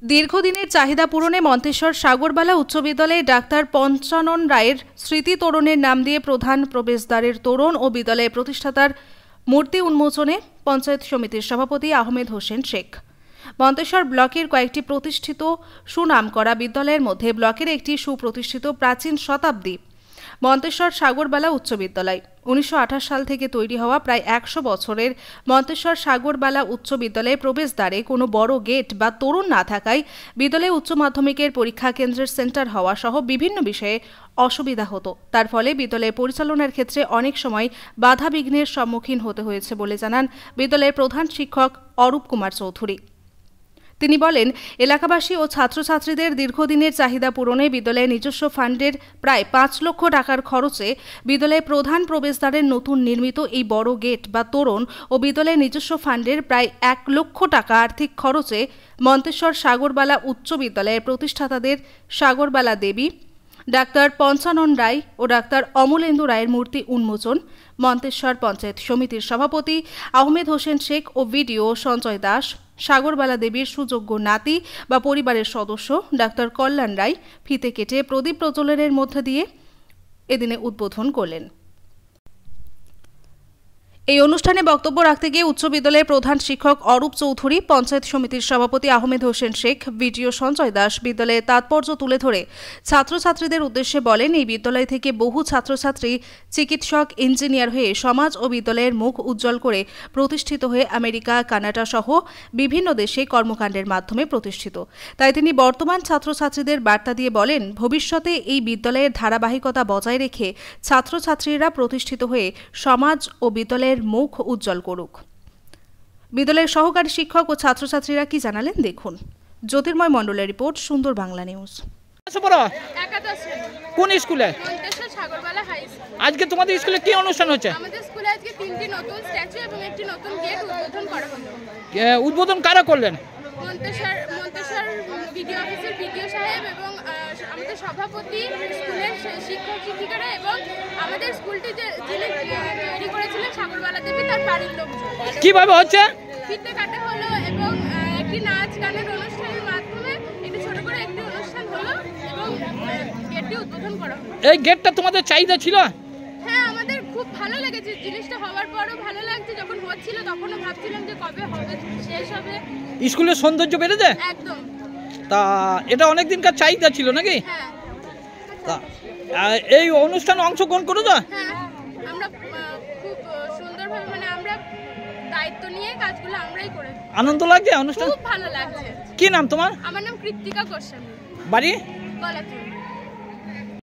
দীর্ঘদিনের চাহিদা পূরণে মন্তেশ্বর সাগরবালা উচ্চ বিদ্যালয়ে ডাক্তার পঞ্চানন রায়ের স্মৃতি তোরণের নাম দিয়ে প্রধান প্রবেশদ্বারের তোরণ ও বিদ্যালয়ের প্রতিষ্ঠাতার মূর্তি উন্মোচনে পঞ্চায়েত সমিতির সভাপতি আহমেদ হোসেন শেখ। মন্তেশ্বর ব্লকের কয়েকটি প্রতিষ্ঠিত সুনামকরা বিদ্যালয়ের মধ্যে ব্লকের একটি সুপ্রতিষ্ঠিত প্রাচীন শতাব্দী মন্তেশ্বর সাগরবালা উচ্চ বিদ্যালয়। 1928 সাল থেকে তৈরি হওয়া প্রায় 100 বছরের মন্তেশ্বর সাগরবালা উচ্চ বিদ্যালয়ে প্রবেশদ্বারে কোনো বড় গেট বা তোরণ না থাকায় বিদ্যালয়ে উচ্চ মাধ্যমিকের পরীক্ষা কেন্দ্রের সেন্টার হওয়া সহ বিভিন্ন বিষয়ে অসুবিধা হতো। তার ফলে বিদ্যালয়ের পরিচালনার ক্ষেত্রে অনেক সময় বাধা বিঘ্নের সম্মুখীন হতে হয়েছে বলে জানান বিদ্যালয়ের প্রধান শিক্ষক অরূপ কুমার চৌধুরী। তিনি বলেন, এলাকাবাসী ও ছাত্রছাত্রীদের দীর্ঘদিনের চাহিদা পূরণে বিদ্যালয়ের নিজস্ব ফান্ডের প্রায় 5 লক্ষ টাকার খরচে বিদ্যালয়ের প্রধান প্রবেশদ্বারের নতুন নির্মিত এই বড় গেট বা তোরণ ও বিদ্যালয়ের নিজস্ব ফান্ডের প্রায় 1 লক্ষ টাকা আর্থিক খরচে মন্তেশ্বর সাগরবালা উচ্চ বিদ্যালয়ের প্রতিষ্ঠাতাদের সাগরবালা দেবী, ডাক্তার পঞ্চানন রায় ও ডাক্তার অমলেন্দু রায়ের মূর্তি উন্মোচন, মন্তেশ্বর পঞ্চায়েত সমিতির সভাপতি আহমেদ হোসেন শেখ ও ভিডিও সঞ্জয় দাস, সাগরবালা দেবীর সুযোগ্য নাতি বা পরিবারের সদস্য ডাক্তার কল্যাণ রায় ফিতে কেটে প্রদীপ প্রজ্বলনের মধ্য দিয়ে এদিনে উদ্বোধন করলেন। এই অনুষ্ঠানে বক্তব্য রাখতে গিয়ে উচ্চ বিদ্যালয়ের প্রধান শিক্ষক অরূপ চৌধুরী, পঞ্চায়েত সমিতির সভাপতি আহমেদ হোসেন শেখ, ভিডিও সঞ্জয় দাস বিদ্যালয়ের তাৎপর্য তুলে ধরে ছাত্রছাত্রীদের উদ্দেশ্যে বলেন, এই বিদ্যালয় থেকে বহু ছাত্রছাত্রী চিকিৎসক, ইঞ্জিনিয়ার হয়ে সমাজ ও বিদ্যালয়ের মুখ উজ্জ্বল করে প্রতিষ্ঠিত হয়ে আমেরিকা, কানাডা সহ বিভিন্ন দেশে কর্মকাণ্ডের মাধ্যমে প্রতিষ্ঠিত। তাই তিনি বর্তমান ছাত্রছাত্রীদের বার্তা দিয়ে বলেন, ভবিষ্যতে এই বিদ্যালয়ের ধারাবাহিকতা বজায় রেখে ছাত্রছাত্রীরা প্রতিষ্ঠিত হয়ে সমাজ ও বিদ্যালয়ের মুখ উজ্জ্বল করুক। বিদ্যালয়ের সহকারী শিক্ষক ও ছাত্রছাত্রীরা কি জানালেন দেখুন। জ্যোতির্ময় মণ্ডলের রিপোর্ট, সুন্দর বাংলা নিউজ। কোন স্কুলে? আজকে তোমাদের স্কুলে কি অনুষ্ঠান হচ্ছে? আমাদের স্কুলে আজকে 3টি নতুন স্ট্যাচু এবং একটি নতুন গেট উদ্বোধন করা হলো। উদ্বোধন কারা করলেন? মন্তেশ্বর ভিডিও অফিসের ভিডিও সাহেব এবং আমাদের সভাপতি, স্কুলের শিক্ষক শিক্ষিকারা এবং আমাদের স্কুলটি যিনি তৈরি করেছিলেন সাগরবালা দেবী তার বাড়ির লোকজন। কিভাবে হচ্ছে? ফিতে কাটা হলো এবং একটি নাচ গানের অনুষ্ঠানের মাধ্যমে একটু ছোট করে একটি অনুষ্ঠান হলো এবং গেটটি উদ্বোধন করা হলো। এই গেটটা তোমাদের চাহিদা ছিল? হ্যাঁ, আমাদের খুব ভালো লেগেছে। জিনিসটা হওয়ার পরও ভালো লাগছে। যখন হচ্ছিল তখনও ভাবছিলাম যে কবে হবে, শেষ হবে। স্কুলের সৌন্দর্য বেড়েছে একদম। তা এটা অনেক দিনকার চাহিদা ছিল নাকি? হ্যাঁ। তা এই অনুষ্ঠানে অংশগ্রহণ করো তো? হ্যাঁ, আমরা খুব সুন্দরভাবে আমরা দায়িত্ব নিয়ে কাজগুলো আমরাই করে। আনন্দ লাগছে অনুষ্ঠান? খুব ভালো লাগছে। কি নাম তোমার? আমার নাম কৃত্তিকা গোস্বামী। বাড়ি? গলাচিড়া।